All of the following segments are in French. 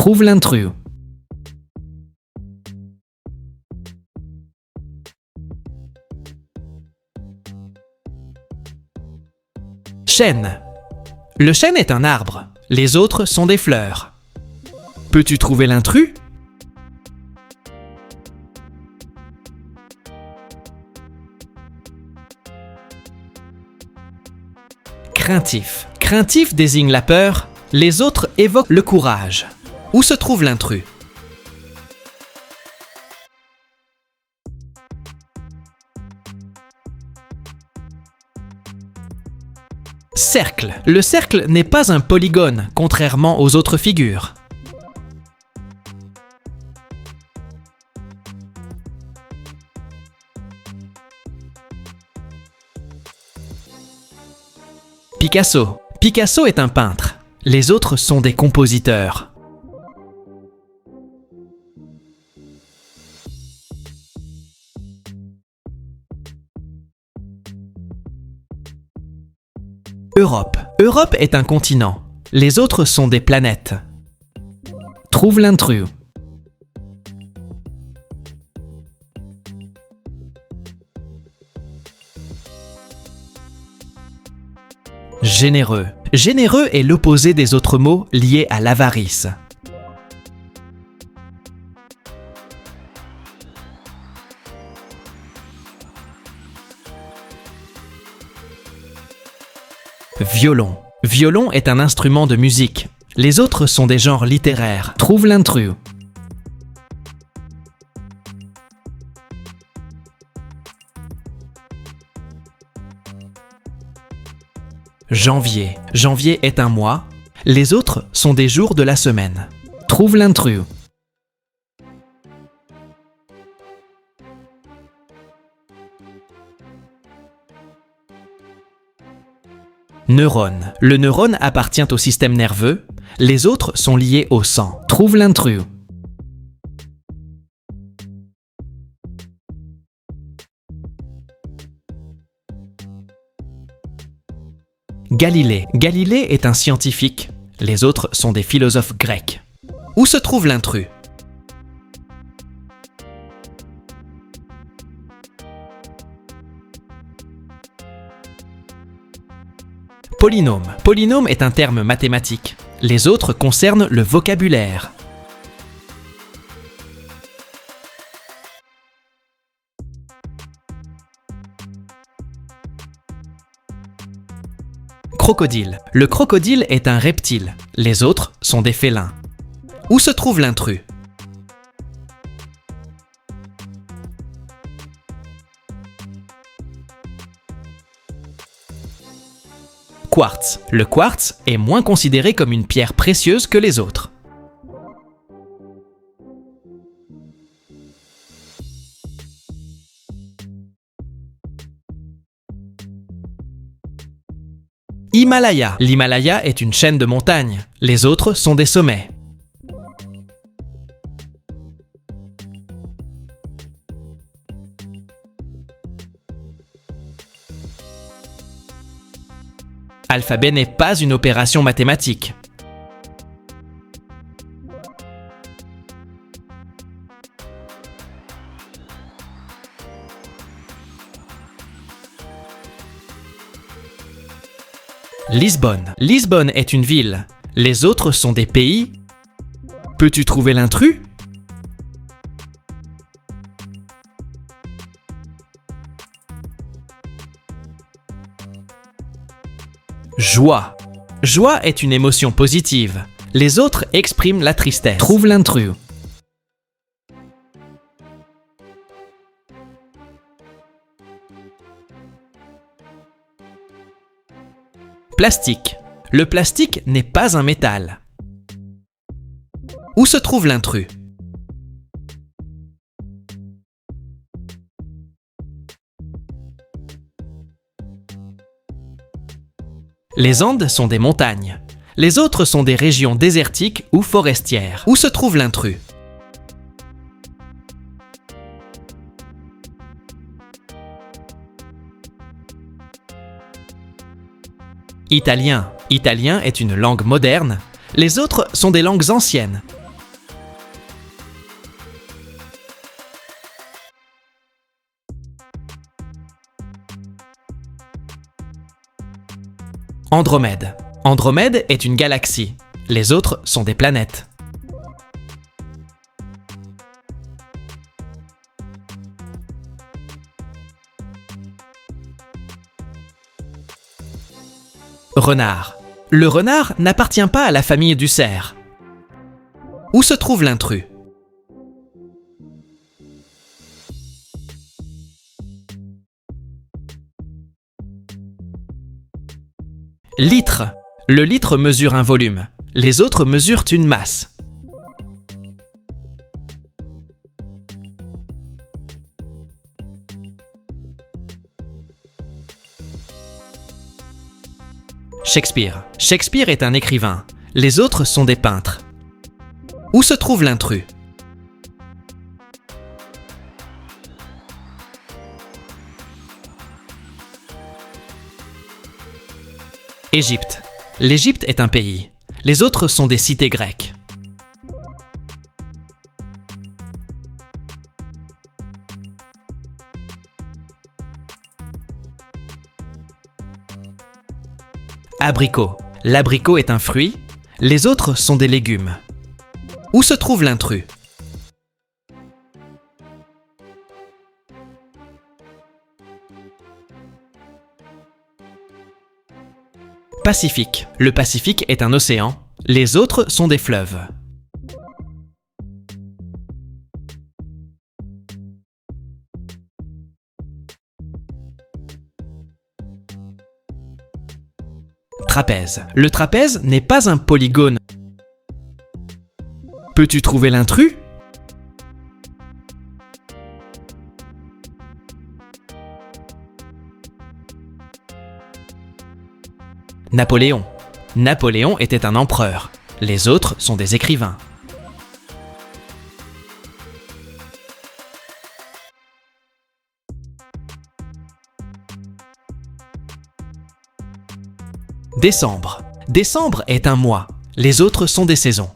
Trouve l'intrus. Chêne. Le chêne est un arbre. Les autres sont des fleurs. Peux-tu trouver l'intrus? Craintif. Craintif désigne la peur, les autres évoquent le courage. Où se trouve l'intrus? Cercle. Le cercle n'est pas un polygone, contrairement aux autres figures. Picasso. Picasso est un peintre. Les autres sont des compositeurs. Europe. Europe est un continent. Les autres sont des planètes. Trouve l'intrus. Généreux. Généreux est l'opposé des autres mots liés à l'avarice. Violon. Violon est un instrument de musique. Les autres sont des genres littéraires. Trouve l'intrus. Janvier. Janvier est un mois. Les autres sont des jours de la semaine. Trouve l'intrus. Neurone. Le neurone appartient au système nerveux. Les autres sont liés au sang. Trouve l'intrus. Galilée. Galilée est un scientifique. Les autres sont des philosophes grecs. Où se trouve l'intrus? Polynôme. Polynôme est un terme mathématique. Les autres concernent le vocabulaire. Crocodile. Le crocodile est un reptile. Les autres sont des félins. Où se trouve l'intrus? Quartz. Le quartz est moins considéré comme une pierre précieuse que les autres. Himalaya. L'Himalaya est une chaîne de montagnes. Les autres sont des sommets. Alphabet n'est pas une opération mathématique. Lisbonne. Lisbonne est une ville. Les autres sont des pays. Peux-tu trouver l'intrus? Joie. Joie est une émotion positive. Les autres expriment la tristesse. Trouve l'intrus. Plastique. Le plastique n'est pas un métal. Où se trouve l'intrus? Les Andes sont des montagnes. Les autres sont des régions désertiques ou forestières. Où se trouve l'intrus? Italien. Italien est une langue moderne. Les autres sont des langues anciennes. Andromède. Andromède est une galaxie. Les autres sont des planètes. Renard. Le renard n'appartient pas à la famille du cerf. Où se trouve l'intrus? Litre. Le litre mesure un volume. Les autres mesurent une masse. Shakespeare. Shakespeare est un écrivain. Les autres sont des peintres. Où se trouve l'intrus? Égypte. L'Égypte est un pays. Les autres sont des cités grecques. Abricot. L'abricot est un fruit. Les autres sont des légumes. Où se trouve l'intrus? Pacifique. Le Pacifique est un océan. Les autres sont des fleuves. Trapèze. Le trapèze n'est pas un polygone. Peux-tu trouver l'intrus? Napoléon. Napoléon était un empereur. Les autres sont des écrivains. Décembre. Décembre est un mois. Les autres sont des saisons.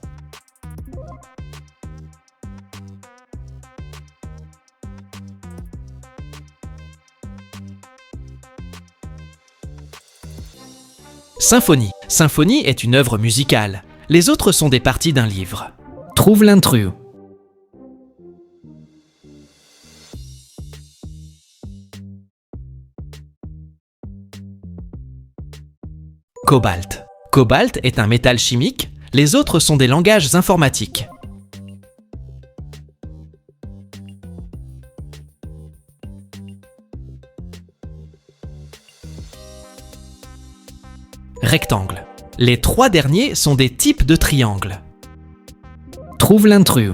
Symphonie. Symphonie est une œuvre musicale. Les autres sont des parties d'un livre. Trouve l'intrus. Cobalt. Cobalt est un métal chimique. Les autres sont des langages informatiques. Rectangle. Les trois derniers sont des types de triangles. Trouve l'intrus.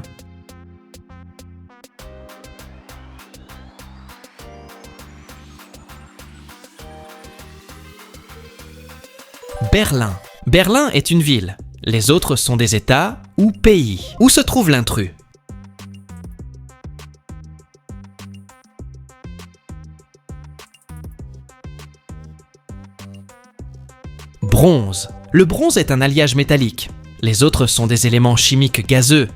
Berlin. Berlin est une ville. Les autres sont des États ou pays. Où se trouve l'intrus? Bronze. Le bronze est un alliage métallique. Les autres sont des éléments chimiques gazeux.